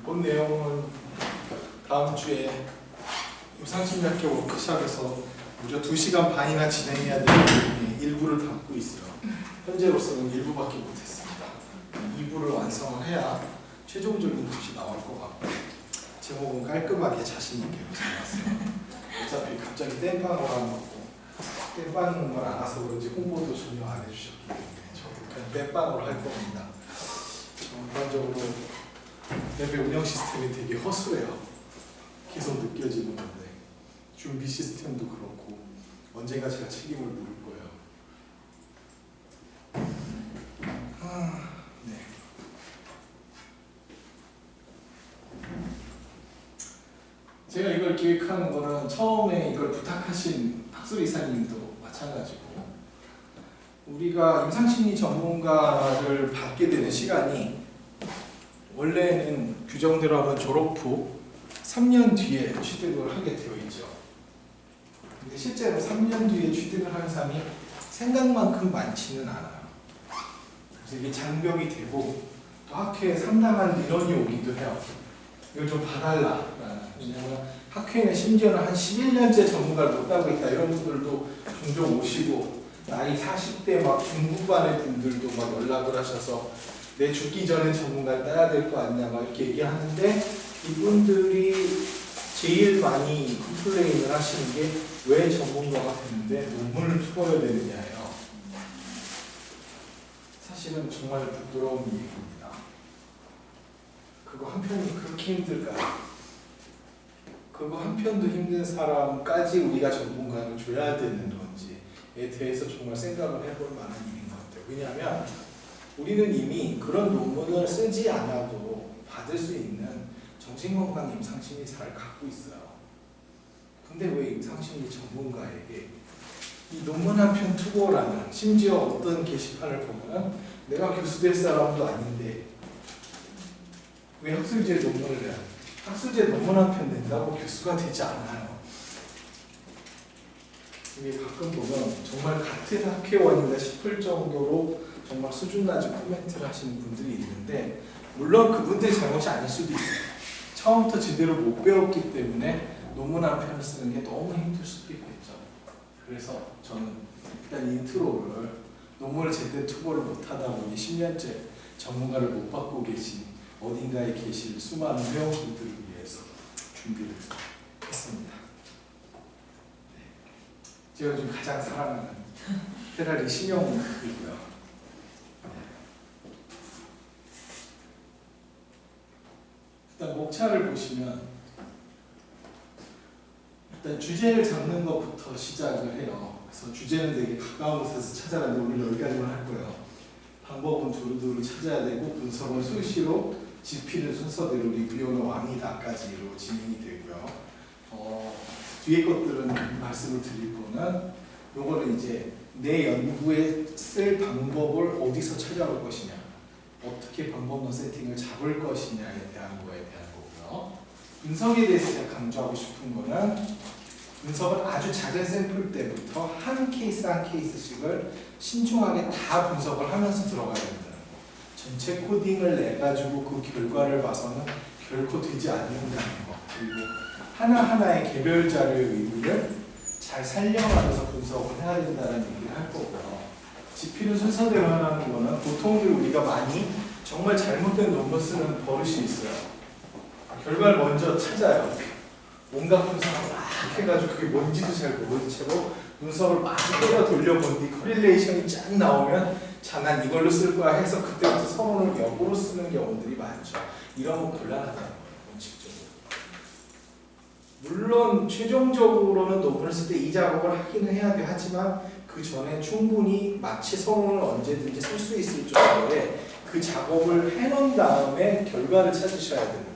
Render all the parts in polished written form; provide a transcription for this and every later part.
본 내용은 다음 주에 임상심리학회 워크숍에서 무려 2시간 반이나 진행해야 되는 일부를 담고 있어요. 현재로서는 일부밖에 못했습니다. 2부를 완성을 해야 최종적인 것이 나올 것 같고, 제목은 깔끔하게 자신있게 정했어요. 어차피 갑자기 땜빵을 하는 거고, 땜빵인 걸 알아서 그런지 홍보도 전혀 안 해주셨기 때문에 저도 그냥 땜빵으로 할 겁니다. 전반적으로 예배 운영 시스템이 되게 허술해요. 계속 느껴지는 건데, 준비 시스템도 그렇고 언젠가 제가 책임을 물을 거예요. 네. 제가 이걸 기획하는 거는 처음에 이걸 부탁하신 박수리 이사님도 마찬가지고, 우리가 임상심리 전문가를 받게 되는 시간이 원래는 규정대로 하면 졸업 후 3년 뒤에 취득을 하게 되어 있죠. 근데 실제로 3년 뒤에 취득을 하는 사람이 생각만큼 많지는 않아요. 그래서 이게 장벽이 되고, 또 학회에 상당한 민원이 오기도 해요. 이걸 좀 봐달라. 왜냐면 학회에는 심지어는 한 11년째 전문가를 못 따고 있다 이런 분들도 종종 오시고, 나이 40대 막 중후반의 분들도 막 연락을 하셔서 내 죽기 전에 전문가를 따야 될 거 아니냐 막 이렇게 얘기하는데, 이분들이 제일 많이 컴플레인을 하시는 게 왜 전문가가 됐는데 논문을 풀어야 되느냐예요. 사실은 정말 부끄러운 얘기입니다. 그거 한 편이 그렇게 힘들까요? 그거 한 편도 힘든 사람까지 우리가 전문가를 줘야 되는 건지에 대해서 정말 생각을 해볼 만한 일인 것 같아요. 왜냐하면 우리는 이미 그런 논문을 쓰지 않아도 받을 수 있는 정신건강 임상심리사를 갖고 있어요. 근데 왜 임상심리 전문가에게 이 논문 한 편 투고라는, 심지어 어떤 게시판을 보면 내가 교수 될 사람도 아닌데 왜 학술지에 논문을 내야 돼? 학술지에 논문 한 편 낸다고 교수가 되지 않아요. 이게 가끔 보면 정말 같은 학회원인가 싶을 정도로 정말 수준 낮은 코멘트를 하시는 분들이 있는데, 물론 그분들의 잘못이 아닐 수도 있어요. 처음부터 제대로 못 배웠기 때문에 논문 한 편을 쓰는 게 너무 힘들 수도 있겠죠. 그래서 저는 일단 인트로를, 논문을 제대로 투고를 못하다 보니 10년째 전문가를 못 받고 계신 어딘가에 계실 수많은 회원분들을 위해서 준비를 했습니다. 네. 제가 요즘 가장 사랑하는 페라리 신형이고요. 일단 목차를 보시면 일단 주제를 잡는 것부터 시작을 해요. 그래서 주제는 되게 가까운 곳에서 찾아가는데 오늘 여기까지만 할 거예요. 방법은 두루두루 찾아야 되고, 분석은 수시로, 지필은 순서대로, 리뷰는 왕이다까지로 진행이 되고요. 뒤에 것들은 말씀을 드릴 거는, 요거는 이제 내 연구에 쓸 방법을 어디서 찾아올 것이냐, 어떻게 방법론 세팅을 잡을 것이냐에 대한 거에 대한 거고요. 분석에 대해서 제가 강조하고 싶은 거는, 분석은 아주 작은 샘플 때부터 한 케이스 한 케이스씩을 신중하게 다 분석을 하면서 들어가야 된다는 거. 전체 코딩을 내가지고 그 결과를 봐서는 결코 되지 않는다는 거. 그리고 하나하나의 개별 자료의 의미를 잘 살려가면서 분석을 해야 된다는 얘기를 할 거고요. 지필은 순서대로 하는 거는 보통들 우리가 많이 정말 잘못된 논문 쓰는 버릇이 있어요. 결과를 먼저 찾아요. 온갖 분석을 막 해가지고 그게 뭔지도 잘 모른 채로 분석을 막 때려 돌려본 뒤 코릴레이션이 쫙 나오면, 자, 난 이걸로 쓸 거야 해서 그때부터 서론을 역으로 쓰는 경우들이 많죠. 이런 건 곤란하다는 거예요, 원칙적으로. 물론 최종적으로는 논문을 쓸 때 이 작업을 하기는 해야 돼. 하지만 그 전에 충분히 마치 서론을 언제든지 쓸 수 있을 정도의 그 작업을 해놓은 다음에 결과를 찾으셔야 되는 거예요.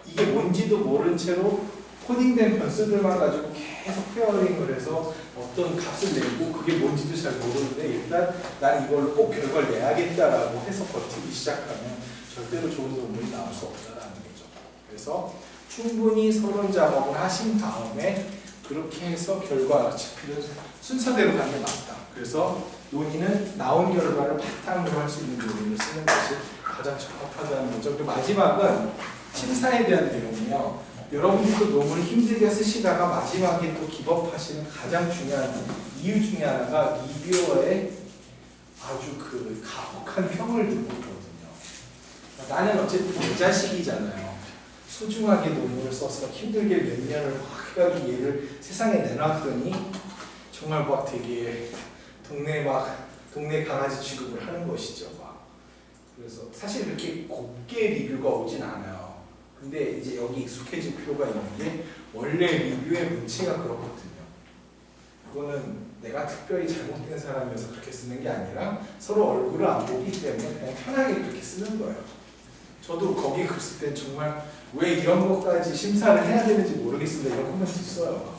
이게 뭔지도 모른 채로 코딩된 변수들만 가지고 계속 페어링을 해서 어떤 값을 내고 그게 뭔지도 잘 모르는데 일단 난 이걸로 꼭 결과를 내야겠다라고 해서 버티기 시작하면 절대로 좋은 논문이 나올 수 없다라는 거죠. 그래서 충분히 서론 작업을 하신 다음에 그렇게 해서 결과 지필은 순서대로 가는 게 맞다. 그래서 논의는 나온 결과를 바탕으로 할 수 있는 논의를 쓰는 것이 가장 적합하다는 거죠. 그리고 마지막은 심사에 대한 내용이요. 여러분들도 논문을 힘들게 쓰시다가 마지막에 또 기법하시는 가장 중요한 이유 중에 하나가 리뷰어의 아주 그 가혹한 평을 듣는 거거든요. 나는 어쨌든 내 자식이잖아요. 소중하게 논문을 써서 힘들게 몇 년을 확하게 얘를 세상에 내놨더니 정말 막 되게 동네 강아지 취급을 하는 것이죠. 막. 그래서 사실 그렇게 곱게 리뷰가 오진 않아요. 근데 이제 여기 익숙해질 필요가 있는 게 원래 리뷰의 문체가 그렇거든요. 그거는 내가 특별히 잘못된 사람이어서 그렇게 쓰는 게 아니라 서로 얼굴을 안 보기 때문에 그냥 편하게 그렇게 쓰는 거예요. 저도 거기 글 쓸 때 정말 왜 이런 것까지 심사를 해야 되는지 모르겠습니다. 이런 코멘트 써요.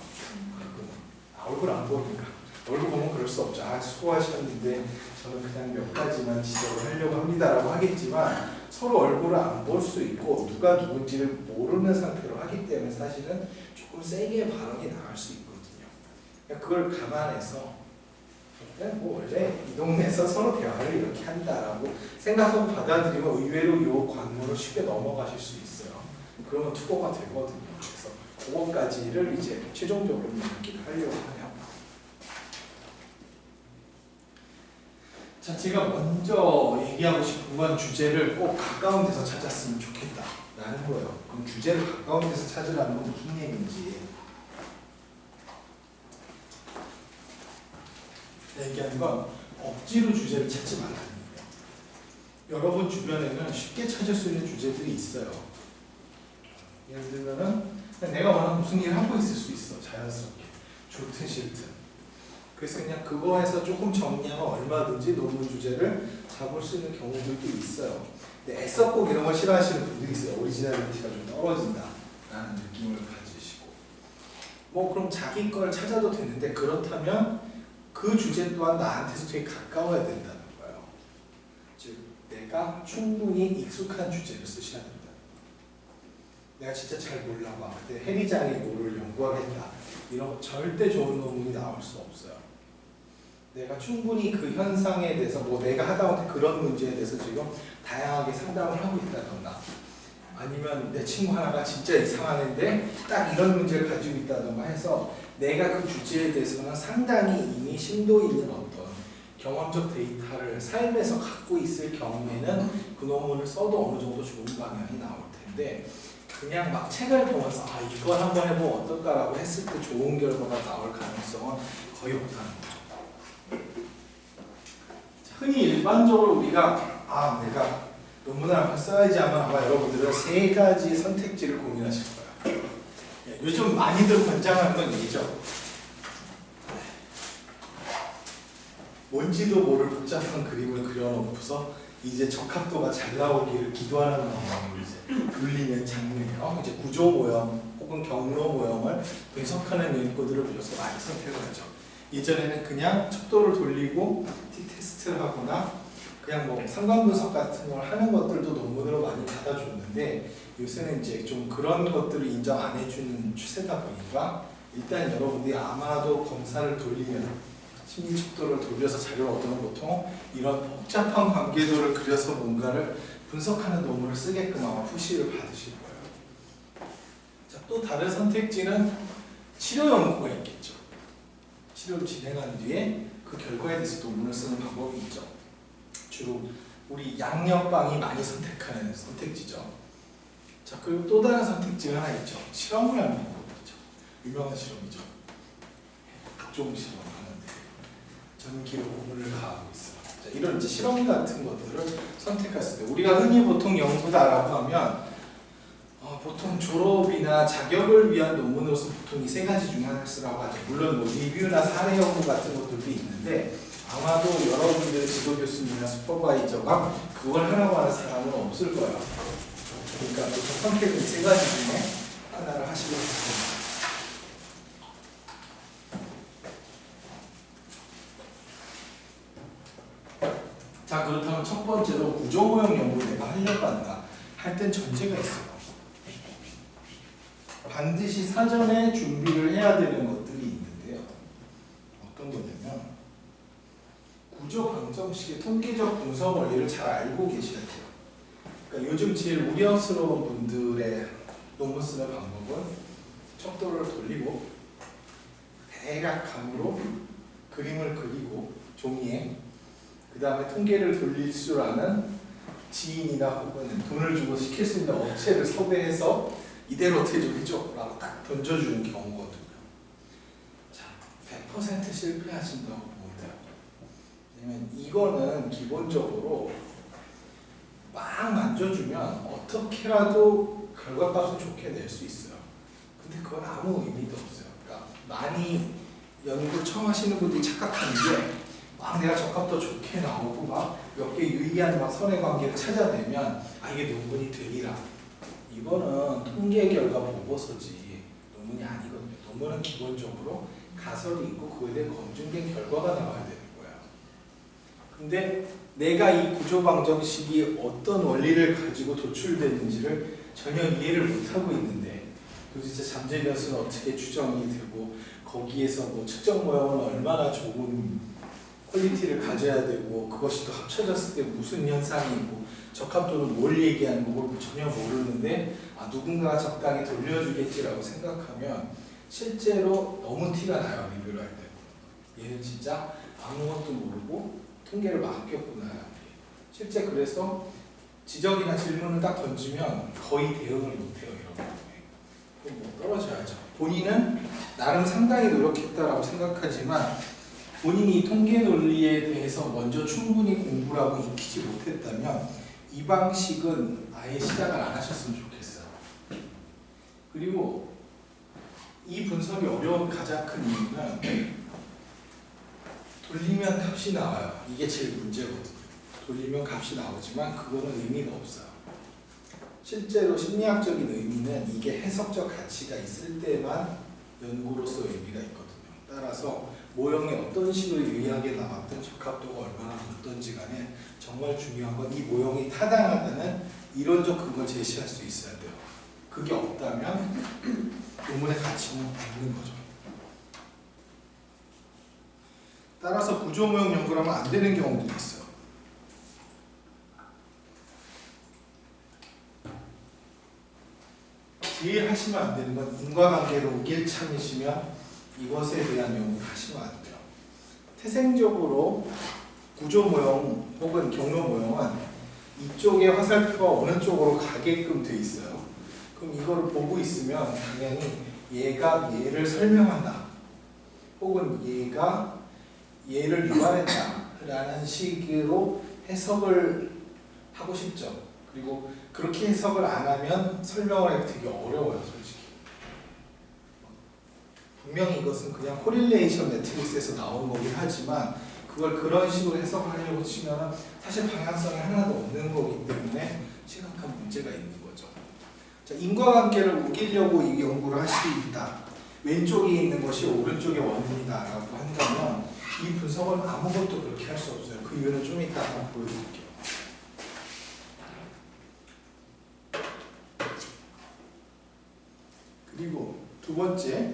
얼굴 안 보니까. 얼굴 보면 그럴 수 없죠. 아, 수고하셨는데 저는 그냥 몇 가지만 지적을 하려고 합니다라고 하겠지만 서로 얼굴을 안 볼 수 있고 누가 누군지를 모르는 상태로 하기 때문에 사실은 조금 세게 발언이 나갈 수 있거든요. 그러니까 그걸 감안해서 뭐 원래 이 동네에서 서로 대화를 이렇게 한다라고 생각하고 받아들이면 의외로 이 관문을 쉽게 넘어가실 수 있어요. 그러면 투고가 되거든요. 그래서 그것까지를 이제 최종적으로 얘기를 하려고 하네요. 자, 제가 먼저 얘기하고 싶은 건 주제를 꼭 가까운 데서 찾았으면 좋겠다라는 거예요. 그럼 주제를 가까운 데서 찾으라는 건 무슨 얘기인지 얘기하는 건 억지로 주제를 찾지 말라는 거예요. 여러분 주변에는 쉽게 찾을 수 있는 주제들이 있어요. 예를 들면은 내가 원하는 무슨 일을 하고 있을 수 있어. 자연스럽게. 좋든 싫든. 그래서 그냥 그거에서 조금 정리하면 얼마든지 논문 주제를 잡을 수 있는 경우들도 있어요. 근데 애써 꼭 이런 걸 싫어하시는 분들이 있어요. 오리지널리티가 좀 떨어진다라는 느낌을 가지시고. 뭐 그럼 자기 걸 찾아도 되는데 그렇다면 그 주제 또한 나한테서 되게 가까워야 된다는 거예요. 즉 내가 충분히 익숙한 주제를 쓰셔야 된다. 내가 진짜 잘 몰라 봐. 그때 해리장의 뭐를 연구하겠다. 이런 거 절대 좋은 논문이 나올 수 없어요. 내가 충분히 그 현상에 대해서 뭐 내가 하다 보니 그런 문제에 대해서 지금 다양하게 상담을 하고 있다던가 아니면 내 친구 하나가 진짜 이상한 애인데 딱 이런 문제를 가지고 있다던가 해서 내가 그 주제에 대해서는 상당히 이미 심도 있는 어떤 경험적 데이터를 삶에서 갖고 있을 경우에는 그 논문을 써도 어느 정도 좋은 방향이 나올 텐데 그냥 막 책을 보면서 아 이걸 한번 해보면 어떨까라고 했을 때 좋은 결과가 나올 가능성은 거의 없다는 거죠. 흔히 일반적으로 우리가 아 내가 논문을 한번 써야지 하면 아마 여러분들은 세 가지 선택지를 고민하실 거예요. 요즘 많이들 권장하는 건 이죠. 뭔지도 모를 복잡한 그림을 그려놓고서 이제 적합도가 잘 나오기를 기도하는 방법을 이제 돌리는 장르예요. 이제 구조 모형 혹은 경로 모형을 분석하는 연구들을 비로소 많이 선택을 하죠. 예전에는 그냥 척도를 돌리고 t-테스트를 하거나 그냥 뭐 상관 분석 같은 걸 하는 것들도 논문으로 많이 받아줬는데 요새는 이제 좀 그런 것들을 인정 안 해주는 추세다 보니까 일단 여러분들이 아마도 검사를 돌리면 심리 척도를 돌려서 자료를 얻으면 보통 이런 복잡한 관계도를 그려서 뭔가를 분석하는 논문을 쓰게끔 아마 푸시를 받으실 거예요. 자, 또 다른 선택지는 치료 연구가 있겠죠. 치료를 진행한 뒤에 그 결과에 대해서 논문을 쓰는 방법이 있죠. 주로 우리 양력방이 많이 선택하는 선택지죠. 자, 그리고 또 다른 선택지가 하나 있죠. 실험을 하는 방법이죠. 유명한 실험이죠. 각종 실험. 전기로 고문을 가하고 있어요. 자, 이런 이제 실험 같은 것들을 선택했을 때 우리가 흔히 보통 연구다라고 하면 보통 졸업이나 자격을 위한 논문으로서 보통 이 세 가지 중에 하나를 쓰라고 하죠. 물론 뭐 리뷰나 사례 연구 같은 것들도 있는데 아마도 여러분들 지도 교수님이나 슈퍼바이저가 그걸 하라고 하는 사람은 없을 거예요. 그러니까 보통 선택은 이 세 가지 중에 하나를 하시면 좋습니다. 자, 그렇다면 첫 번째로 구조모형 연구를 내가 하려고 한다. 할 땐 전제가 있어요. 반드시 사전에 준비를 해야 되는 것들이 있는데요. 어떤 거냐면 구조 방정식의 통계적 분석 원리를 잘 알고 계셔야 돼요. 그러니까 요즘 제일 우려스러운 분들의 논문 쓰는 방법은 척도를 돌리고 대략감으로 그림을 그리고 종이에 그 다음에 통계를 돌릴 줄 아는 지인이나 혹은 돈을 주고 시킬 수 있는 업체를 섭외해서 이대로 어떻게 좀 해줘 라고 딱 던져주는 경우거든요. 자, 100% 실패하신다고 보면 돼요. 왜냐면 이거는 기본적으로 막 만져주면 어떻게라도 결과값은 좋게 낼 수 있어요. 근데 그건 아무 의미도 없어요. 그러니까 많이 연구 처음 하시는 분들이 착각하는 게 막 내가 적합도 좋게 나오고 막 몇 개 유의한 막 선의 관계를 찾아내면 아 이게 논문이 되리라. 이거는 통계 결과 보고서지 논문이 아니거든요. 논문은 기본적으로 가설이 있고 그거에 대해 검증된 결과가 나와야 되는 거예요. 근데 내가 이 구조 방정식이 어떤 원리를 가지고 도출되는지를 전혀 이해를 못하고 있는데 도대체 잠재 변수는 어떻게 추정이 되고 거기에서 뭐 측정 모형은 얼마나 좋은 퀄리티를 가져야 되고 그것이 또 합쳐졌을 때 무슨 현상이 있고 적합도는 뭘 얘기하는 거 전혀 모르는데 아 누군가가 적당히 돌려주겠지라고 생각하면 실제로 너무 티가 나요. 리뷰를 할 때. 얘는 진짜 아무것도 모르고 통계를 맡겼구나. 실제 그래서 지적이나 질문을 딱 던지면 거의 대응을 못해요. 이런 경우에. 그럼 뭐 떨어져야죠. 본인은 나름 상당히 노력했다라고 생각하지만 본인이 통계 논리에 대해서 먼저 충분히 공부를 하고 익히지 못했다면 이 방식은 아예 시작을 안 하셨으면 좋겠어요. 그리고 이 분석이 어려운 가장 큰 이유는 돌리면 값이 나와요. 이게 제일 문제거든요. 돌리면 값이 나오지만 그거는 의미가 없어요. 실제로 심리학적인 의미는 이게 해석적 가치가 있을 때만 연구로서 의미가 있거든요. 따라서 모형이 어떤 식으로 유의하게 나왔든 적합도가 얼마나 높든지 간에 정말 중요한 건 이 모형이 타당하다는 이론적 근거를 제시할 수 있어야 돼요. 그게 없다면 논문의 가치는 없는 거죠. 따라서 구조 모형 연구를 하면 안 되는 경우도 있어요. 제일 하시면 안 되는 건 인과관계로 우길참이시면 이것에 대한 연구를 하시면 안 돼요. 태생적으로 구조 모형 혹은 경로 모형은 이쪽에 화살표가 어느 쪽으로 가게끔 돼 있어요. 그럼 이거를 보고 있으면 당연히 얘가 얘를 설명한다. 혹은 얘가 얘를 유발했다. 라는 식으로 해석을 하고 싶죠. 그리고 그렇게 해석을 안 하면 설명을 하기 되게 어려워요. 솔직히. 분명히 이것은 그냥 코릴레이션 매트릭스에서 나온 거긴 하지만 그걸 그런 식으로 해석하려고 치면 사실 방향성이 하나도 없는 거기 때문에 심각한 문제가 있는 거죠. 자, 인과관계를 우기려고 이 연구를 하시다. 왼쪽에 있는 것이 오른쪽의 원인이다 라고 한다면 이 분석은 아무것도 그렇게 할 수 없어요. 그 이유는 좀 이따 한번 보여드릴게요. 그리고 두 번째,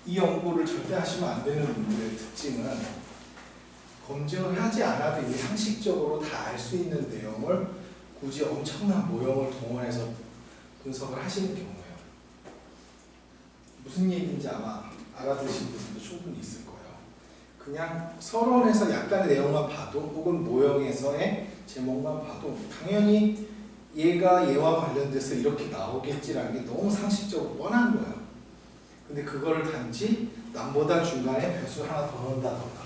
이 연구를 절대 하시면 안 되는 분들의 특징은 검증을 하지 않아도 이미 상식적으로 다 알 수 있는 내용을 굳이 엄청난 모형을 동원해서 분석을 하시는 경우예요. 무슨 얘기인지 아마 알아들으신 분들도 충분히 있을 거예요. 그냥 서론에서 약간의 내용만 봐도 혹은 모형에서의 제목만 봐도 당연히 얘가 얘와 관련돼서 이렇게 나오겠지라는 게 너무 상식적으로 뻔한 거예요. 근데 그거를 단지 남보다 중간에 변수 하나 더 넣는다던가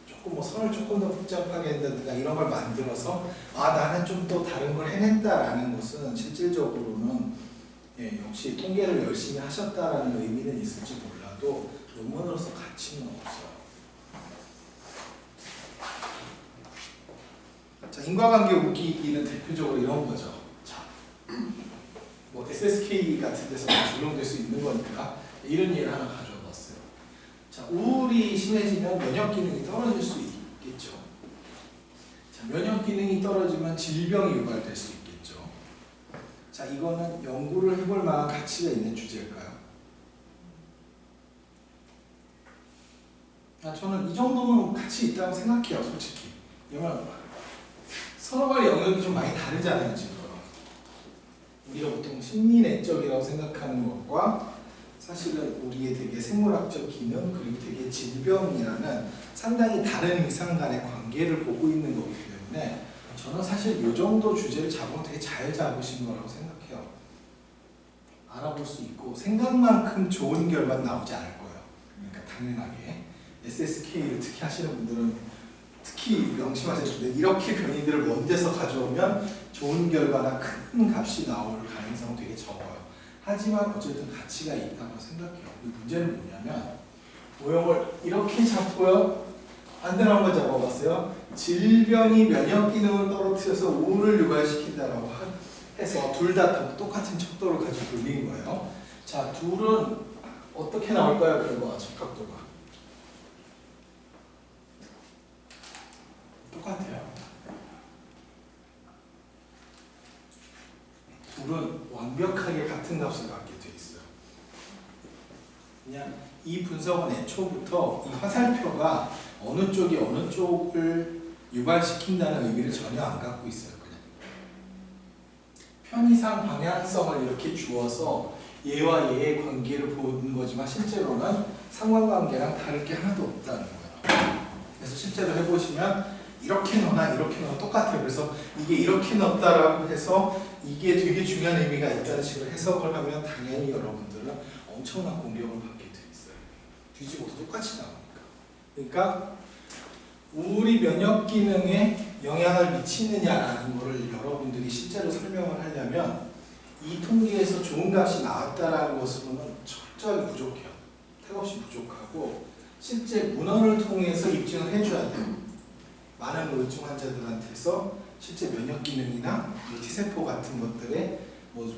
조금 뭐 선을 조금 더 복잡하게 한다든가 이런 걸 만들어서 아 나는 좀 더 다른 걸 해냈다라는 것은 실질적으로는 역시 통계를 열심히 하셨다라는 의미는 있을지 몰라도 논문으로서 가치는 없어요. 자, 인과관계 웃기기는 대표적으로 이런 거죠. 자, 뭐 SSK 같은 데서 적용될 수 있는 거니까 이런 예를 하나 가져와 봤어요. 자, 우울이 심해지면 면역 기능이 떨어질 수 있겠죠. 자, 면역 기능이 떨어지면 질병이 유발될 수 있겠죠. 자, 이거는 연구를 해볼 만한 가치가 있는 주제일까요? 저는 이 정도면 가치 있다고 생각해요, 솔직히. 왜냐면 서로 간의 영역이 좀 많이 다르잖아요, 지금. 우리가 보통 심리 내적이라고 생각하는 것과 사실은 우리의 되게 생물학적 기능 그리고 되게 질병이라는 상당히 다른 이상 간의 관계를 보고 있는 거기 때문에 저는 사실 이 정도 주제를 잡으면 되게 잘 잡으신 거라고 생각해요. 알아볼 수 있고 생각만큼 좋은 결과는 나오지 않을 거예요. 그러니까 당연하게 SSK를 특히 하시는 분들은 특히 명심하셔야 되는데 이렇게 변이들을 먼 데서 가져오면 좋은 결과나 큰 값이 나올 가능성은 되게 적어요. 하지만 어쨌든 가치가 있다고 생각해요. 문제는 뭐냐면 모형을 이렇게 잡고요. 반대로 한번 잡아봤어요. 질병이 면역 기능을 떨어뜨려서 우울을 유발시킨다라고 해서 둘 다 똑같은 척도를 가지고 돌린 거예요. 자, 둘은 어떻게 나올까요? 결과가 적합도가 똑같아요. 둘은 완벽하게 같은 값을 갖게 돼 있어요. 그냥 이 분석은 애초부터 이 화살표가 어느 쪽이 어느 쪽을 유발시킨다는 의미를 전혀 안 갖고 있어요. 그냥 편의상 방향성을 이렇게 주어서 얘와 얘의 관계를 보는 거지만 실제로는 상관관계랑 다를 게 하나도 없다는 거예요. 그래서 실제로 해보시면 이렇게 넣나 이렇게 넣나 똑같아요. 그래서 이게 이렇게 넣었다라고 해서 이게 되게 중요한 의미가 있다는 식으로 해석을 하면 당연히 여러분들은 엄청난 공격을 받게 돼 있어요. 뒤집어도 똑같이 나오니까. 그러니까 우리 면역 기능에 영향을 미치느냐라는 거를 여러분들이 실제로 설명을 하려면 이 통계에서 좋은 값이 나왔다라는 것으로는 철저히 부족해요. 턱없이 부족하고 실제 문헌을 통해서 입증을 해줘야 돼요. 많은 우울증 환자들한테서 실제 면역 기능이나 T세포 같은 것들의 뭐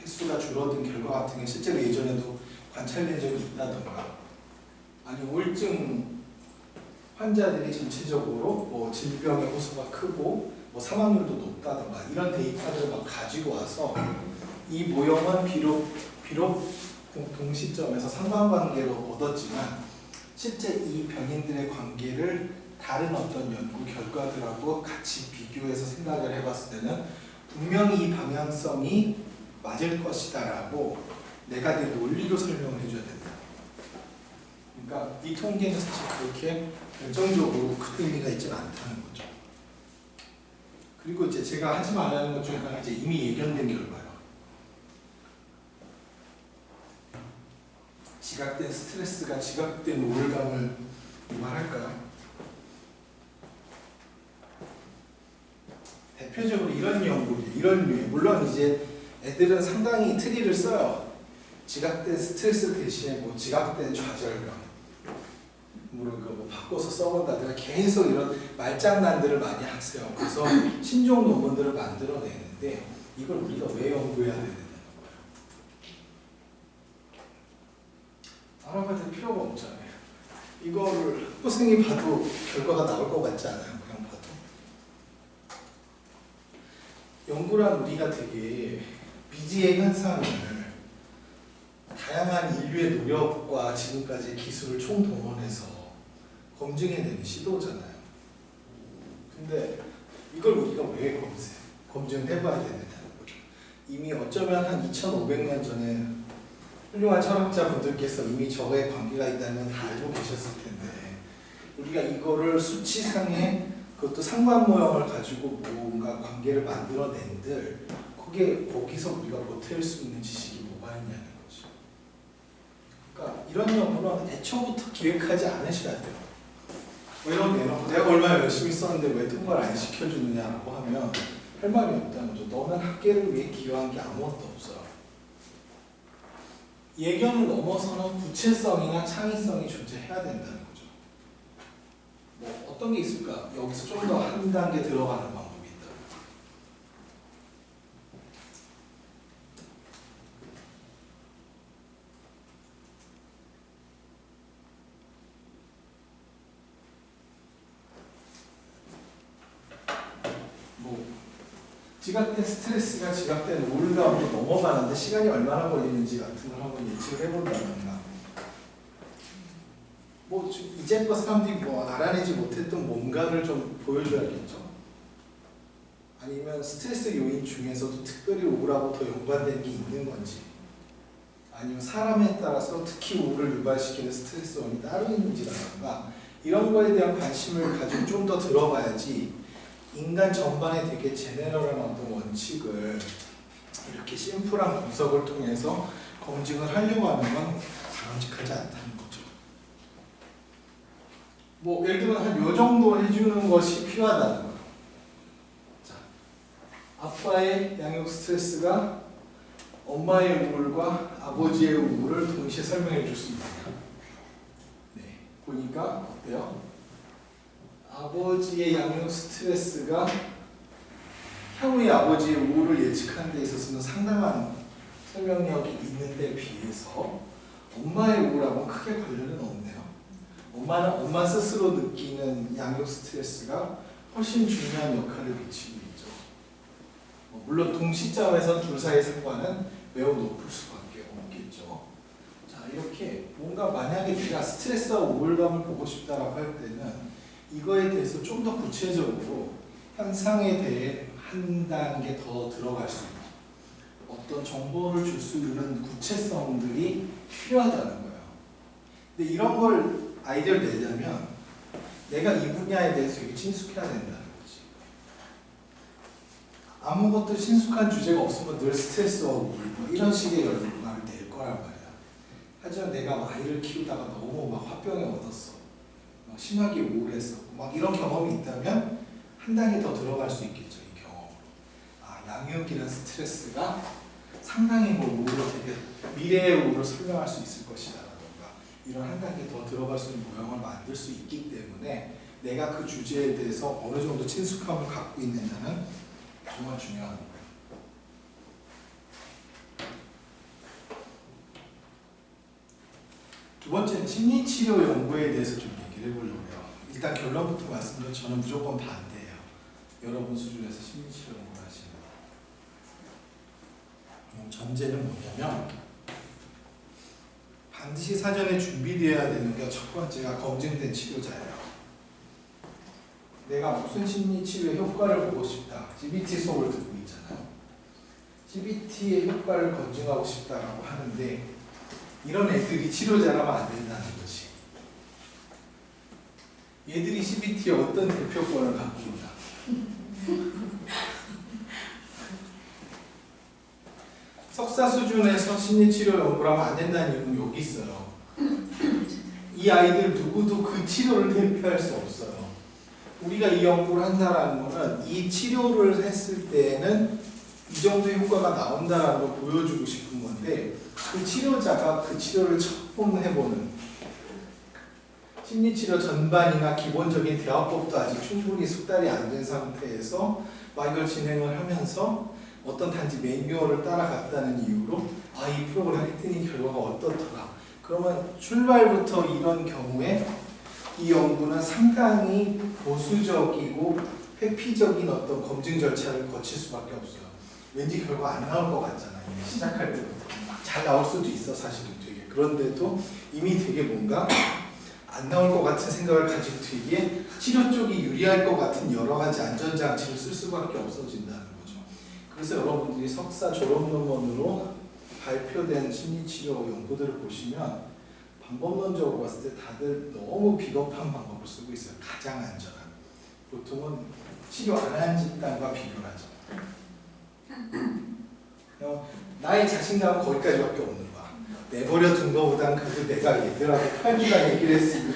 횟수가 줄어든 결과 같은 게 실제로 예전에도 관찰된 적이 있다던가 아니 우울증 환자들이 전체적으로 뭐 질병의 호소가 크고 뭐 사망률도 높다던가 이런 데이터들을 막 가지고 와서 이 모형은 비록 동시점에서 상관관계로 얻었지만 실제 이 병인들의 관계를 다른 어떤 연구 결과들하고 같이 비교해서 생각을 해봤을 때는 분명히 이 방향성이 맞을 것이다라고 내가 내 논리로 설명을 해줘야 된다. 그러니까 이 통계는 사실 그렇게 결정적으로 큰 의미가 있지는 않다는 거죠. 그리고 이제 제가 하지 말라는 것 중에 하나가 이제 이미 예견된 결과예요. 지각된 스트레스가 지각된 우울감을 유발할까요? 대표적으로 이런 연구들, 이런 류에 물론 이제 애들은 상당히 트리를 써요. 지각된 스트레스 대신에 뭐 지각된 좌절감, 뭐 바꿔서 써본다든가 계속 이런 말장난들을 많이 하세요. 그래서 신종 논문들을 만들어내는데 이걸 우리가 왜 연구해야 되느냐는 거예요. 알아봐야 될 필요가 없잖아요. 이거를 학부생이 봐도 결과가 나올 것 같지 않아요? 그냥 봐도. 연구란 우리가 되게 미지의 현상을 다양한 인류의 노력과 지금까지 기술을 총동원해서 검증해내는 시도잖아요. 근데 이걸 우리가 왜 검증해봐야 되느냐는 거죠. 이미 어쩌면 한 2500년 전에 훌륭한 철학자분들께서 이미 저거에 관계가 있다는 건 다 알고 계셨을 텐데 우리가 이거를 수치상의 그것도 상관 모형을 가지고 뭔가 관계를 만들어낸들 거기서 우리가 보탤 수 있는 지식이 뭐가 있냐는 거죠. 그러니까 이런 연구는 애초부터 기획하지 않으셔야 돼요. 이런 내놓고 내가 얼마나 열심히 썼는데 왜 통과를 안 시켜주느냐라고 하면 할 말이 없다는 거죠. 너는 학계를 위해 기여한 게 아무것도 없어요. 예견을 넘어서는 구체성이나 창의성이 존재해야 된다는 거죠. 뭐 어떤 게 있을까? 여기서 좀 더 한 단계 들어가는 방법이 있다. 뭐 지각된 스트레스가 지각된 우울감으로 넘어가는데 시간이 얼마나 걸리는지 같은 걸 한번 예측을 해본다던가 뭐 이제껏 사람들이 뭐 알아내지 못했던 뭔가를 좀 보여줘야겠죠. 아니면 스트레스 요인 중에서도 특별히 우울하고 더 연관된 게 있는 건지, 아니면 사람에 따라서 특히 우울을 유발시키는 스트레스원이 따로 있는지라든가 이런 거에 대한 관심을 가지고 좀 더 들어봐야지 인간 전반에 되게 제네럴한 어떤 원칙을 이렇게 심플한 분석을 통해서 검증을 하려고 하는 건 바람직하지 않다는 거죠. 뭐 예를 들면 한 요 정도 해주는 것이 필요하다는 거예요. 자, 아빠의 양육 스트레스가 엄마의 우울과 아버지의 우울을 동시에 설명해 줄 수 있다. 네, 보니까 어때요? 아버지의 양육 스트레스가 향후의 아버지의 우울을 예측하는 데 있어서는 상당한 설명력이 있는데 비해서 엄마의 우울하고는 크게 관련은 없네요. 엄마는 엄마 스스로 느끼는 양육 스트레스가 훨씬 중요한 역할을 미치고 있죠. 물론 동시점에선 둘 사이의 상관은 매우 높을 수밖에 없겠죠. 자, 이렇게 뭔가 만약에 내가 스트레스와 우울감을 보고 싶다라고 할 때는 이거에 대해서 좀 더 구체적으로 현상에 대해 한 단계 더 들어갈 수 있는 어떤 정보를 줄 수 있는 구체성들이 필요하다는 거예요. 근데 이런 걸 아이디어를 내려면 내가 이 분야에 대해서 되게 친숙해야 된다는 거지. 아무것도 친숙한 주제가 없으면 늘 스트레스와 우울 뭐 이런 식의 결과를 낼 거란 말이야. 하지만 내가 아이를 키우다가 너무 막 화병에 얻었어. 막 심하게 우울했었고 막 이런 경험이 있다면 한 단계 더 들어갈 수 있겠죠. 이 경험으로. 아, 양육이라는 스트레스가 상당히 뭐 우울을 되게 미래의 우울을 설명할 수 있을 것이다 라던가 이런 한 단계 더 들어갈 수 있는 모형을 만들 수 있기 때문에 내가 그 주제에 대해서 어느 정도 친숙함을 갖고 있느냐는 정말 중요한 거예요. 두 번째는 심리치료 연구에 대해서 좀 얘기를 해보려고요. 일단 결론부터 말씀드리면 저는 무조건 반대예요. 여러분 수준에서 심리치료 연구를 하시는 전제는 뭐냐면 반드시 사전에 준비되어야 되는 게 첫 번째가 검증된 치료자예요. 내가 무슨 심리치료의 효과를 보고 싶다. CBT 수업을 듣고 있잖아요. CBT의 효과를 검증하고 싶다라고 하는데 이런 애들이 치료자라면 안 된다는 거지. 얘들이 CBT의 어떤 대표권을 갖고 있나. 석사 수준에서 심리치료 연구를 하면 안 된다는 이유는 여기 있어요. 이 아이들 누구도 그 치료를 대표할 수 없어요. 우리가 이 연구를 한다는 거는 이 치료를 했을 때에는 이 정도의 효과가 나온다는 걸 보여주고 싶은 건데 그 치료자가 그 치료를 처음 해보는 심리치료 전반이나 기본적인 대화법도 아직 충분히 숙달이 안 된 상태에서 막 이걸 진행을 하면서 어떤 단지 매뉴얼을 따라갔다는 이유로 아, 이 프로그램 했더니 결과가 어떻더라. 그러면 출발부터 이런 경우에 이 연구는 상당히 보수적이고 회피적인 어떤 검증 절차를 거칠 수밖에 없어요. 왠지 결과 안 나올 것 같잖아. 이미 시작할 때부터. 잘 나올 수도 있어 사실은 되게. 그런데도 이미 되게 뭔가 안 나올 것 같은 생각을 가지고 되기에 치료 쪽이 유리할 것 같은 여러 가지 안전장치를 쓸 수밖에 없어진다는 거죠. 그래서 여러분들이 석사 졸업 논문으로 발표된 심리치료 연구들을 보시면 방법론적으로 봤을 때 다들 너무 비겁한 방법을 쓰고 있어요. 가장 안전한. 보통은 치료 안 한 집단과 비교를 하죠. 나의 자신감은 거기까지밖에 없는 거야. 내버려 둔 거보단 그래도 내가 얘들하고 8주간 얘기를 했으니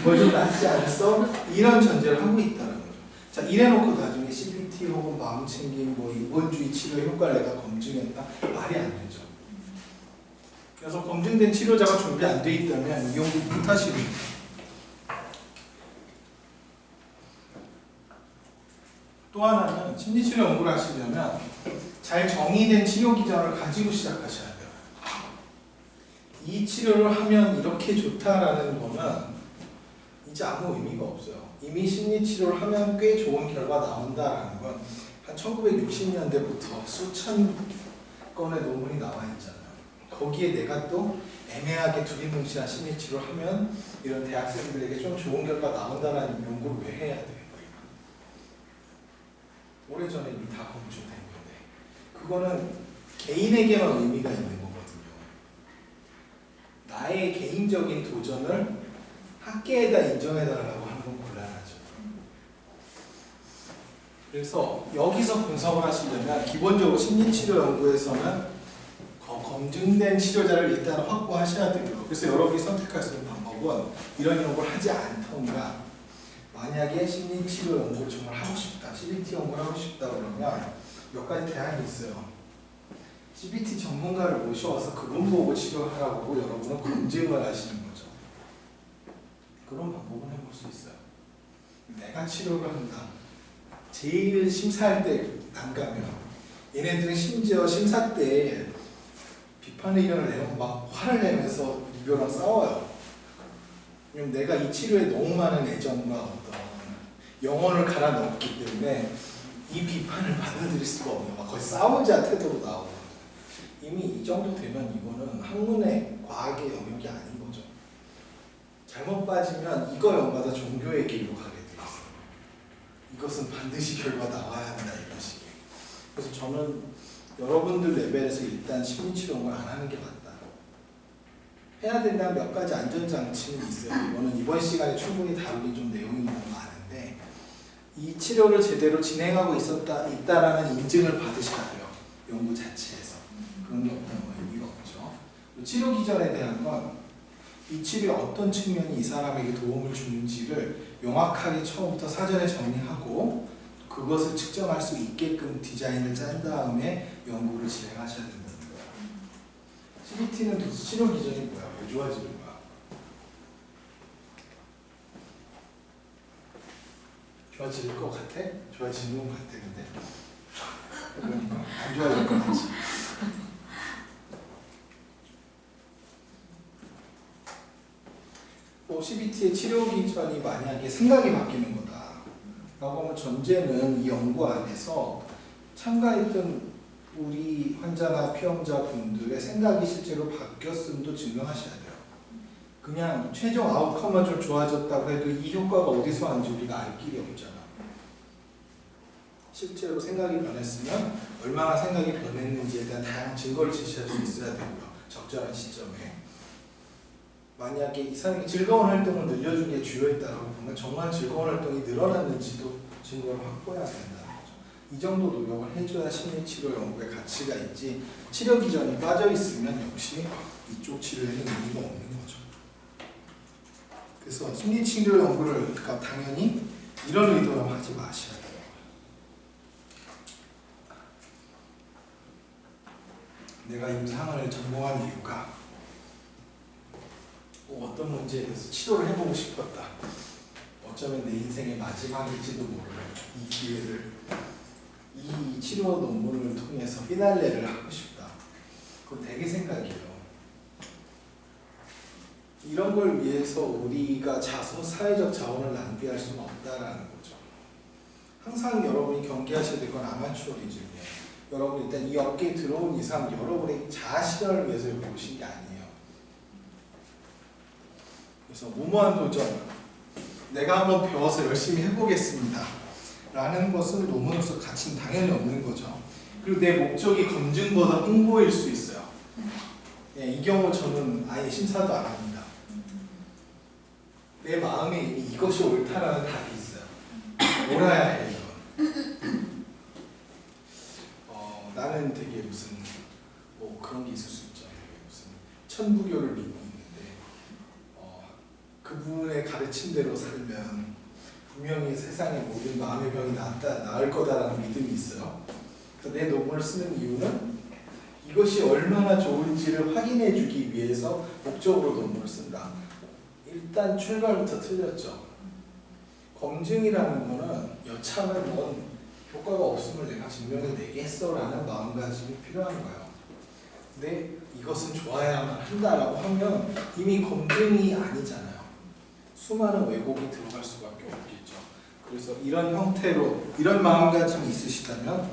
뭐 좀 낫지 않았어? 이런 전제를 하고 있다는 거죠. 자, 이래놓고 나중에 CBT 혹은 마음챙김 뭐 인본주의 치료 효과를 내가 검증했다? 말이 안 되죠. 그래서 검증된 치료자가 준비 안 돼 있다면 이 연구 못하시는 또 하나는 심리치료 연구를 하시려면 잘 정의된 치료 기전을 가지고 시작하셔야 돼요. 이 치료를 하면 이렇게 좋다라는 거는 이제 아무 의미가 없어요. 이미 심리치료를 하면 꽤 좋은 결과 나온다라는 건 한 1960년대부터 수천 건의 논문이 나와 있잖아요. 거기에 내가 또 애매하게 두리뭉실한 심리치료를 하면 이런 대학생들에게 좀 좋은 결과 나온다라는 연구를 왜 해야 돼요? 그거는 개인에게만 의미가 있는 거거든요. 나의 개인적인 도전을 학계에다 인정해달라고 하는 건 곤란하죠. 그래서 여기서 분석을 하시려면 기본적으로 심리치료 연구에서는 검증된 치료자를 일단 확보하셔야 되고요. 그래서 여러분이 선택할 수 있는 방법은 이런 연구를 하지 않던가, 만약에 심리치료 연구를 정말 하고 싶다, CBT 연구를 하고 싶다 그러면 몇 가지 대안이 있어요. CBT 전문가를 모셔와서 그분 보고 치료하라고 여러분은 검증을 하시는 거죠. 그런 방법은 해볼 수 있어요. 내가 치료를 한다. 제일 심사할 때 난감해요. 얘네들은 심지어 심사 때 비판 의견을 내면 막 화를 내면서 이거랑 싸워요. 왜냐면 내가 이 치료에 너무 많은 애정과 어떤 영혼을 갈아 넣었기 때문에 이 비판을 받아들일 수가 없는, 막 거의 싸우자 태도로 나오고. 이미 이 정도 되면 이거는 학문의 과학의 영역이 아닌 거죠. 잘못 빠지면 이거 연마다 종교의 길로 가게 돼 있어요. 이것은 반드시 결과 나와야 한다, 이런 식의. 그래서 저는 여러분들 레벨에서 일단 심리치료를 안 하는 게 맞다. 해야 된다는 몇 가지 안전장치는 있어요. 이거는 이번 시간에 충분히 다루기 좀 내용이 너무 많은데, 이 치료를 제대로 진행하고 있다라는 인증을 받으셔야 돼요. 연구 자체에서. 그런 게 없다는 건 의미가 없죠. 치료 기전에 대한 건 이 치료의 어떤 측면이 이 사람에게 도움을 주는지를 명확하게 처음부터 사전에 정리하고 그것을 측정할 수 있게끔 디자인을 짠 다음에 연구를 진행하셔야 된다는 거예요. CBT는 도대체 치료 기전이 뭐야? 왜 좋아지는 거야? 좋아질 것 같아? 좋아지는 것 같아, 근데. 그러니까 안 좋아질 것 같지. CBT의 치료 기전이 만약에 생각이 바뀌는 거다 라고 하면 전제는 이 연구 안에서 참가했던 우리 환자나 피험자 분들의 생각이 실제로 바뀌었음도 증명하셔야 돼요. 그냥 최종 아웃컴만 좀 좋아졌다고 해도 이 효과가 어디서 왔는지 우리가 알 길이 없잖아. 실제로 생각이 변했으면 얼마나 생각이 변했는지에 대한 다양한 증거를 제시할 수 있어야 되고요. 적절한 시점에. 만약에 이 사람이 즐거운 활동을 늘려준 게 주요했다고 보면 정말 즐거운 활동이 늘어났는지도 증거를 확보해야 된다는 거죠. 이 정도 노력을 해줘야 심리치료 연구에 가치가 있지, 치료 기전이 빠져있으면 역시 이쪽 치료에는 의미가 없는 거죠. 그래서 심리치료 연구를 당연히 이런 의도로 하지 마셔야 돼요. 내가 임상을 전공한 이유가 어떤 문제에 대해서 치료를 해보고 싶었다. 어쩌면 내 인생의 마지막일지도 모르는 이 기회를, 이 치료 논문을 통해서 피날레를 하고 싶다. 그건 되게 생각이에요. 이런 걸 위해서 우리가 사회적 자원을 낭비할 수는 없다라는 거죠. 항상 여러분이 경계하셔야 될 건 아마추어리즘이에요. 여러분 일단 이 업계에 들어온 이상 여러분의 자아 실현을 위해서 여기 오신 게 아니에요. 그래서 무모한 도전, 내가 한번 배워서 열심히 해보겠습니다 라는 것은 논문으로서 가치는 당연히 없는 거죠. 그리고 내 목적이 검증보다 홍보일 수 있어요. 예, 이 경우 저는 아예 심사도 안 합니다. 내 마음에 이미 이것이 옳다라는 답이 있어요. 옳아야 해 이건. 나는 되게 무슨 뭐 그런 게 있을 수 있죠. 무슨 천부교를 믿고 그분의 가르침대로 살면 분명히 세상의 모든 마음의 병이 나을 거다라는 믿음이 있어요. 그래서 내 논문을 쓰는 이유는 이것이 얼마나 좋은지를 확인해 주기 위해서 목적으로 논문을 쓴다. 일단 출발부터 틀렸죠. 검증이라는 거는 여차하면 넌 효과가 없음을 내가 증명해내겠어 라는 마음가짐이 필요한 거예요. 근데 이것은 좋아야만 한다라고 하면 이미 검증이 아니잖아요. 수많은 왜곡이 들어갈 수밖에 없겠죠. 그래서 이런 형태로 이런 마음가짐이 있으시다면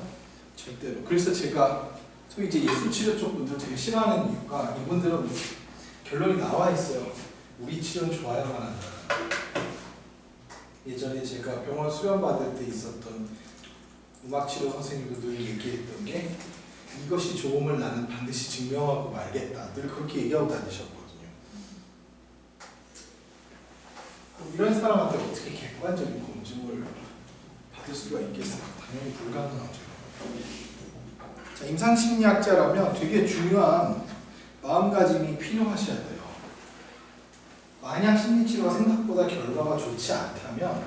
절대로. 그래서 제가 소위 이제 예술치료 쪽 분들 되게 싫어하는 이유가 이분들은 결론이 나와 있어요. 우리 치료는 좋아야만 한다. 예전에 제가 병원 수련 받을 때 있었던 음악치료 선생님들이 얘기했던 게 이것이 좋음을 나는 반드시 증명하고 말겠다. 늘 그렇게 얘기하고 다니셨거든요. 이런 사람한테 어떻게 객관적인 검증을 받을 수가 있겠어요? 당연히 불가능하죠. 자, 임상심리학자라면 되게 중요한 마음가짐이 필요하셔야 돼요. 만약 심리치료가 생각보다 결과가 좋지 않다면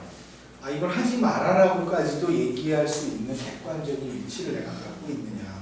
이걸 하지 말아라고까지도 얘기할 수 있는 객관적인 위치를 내가 갖고 있느냐.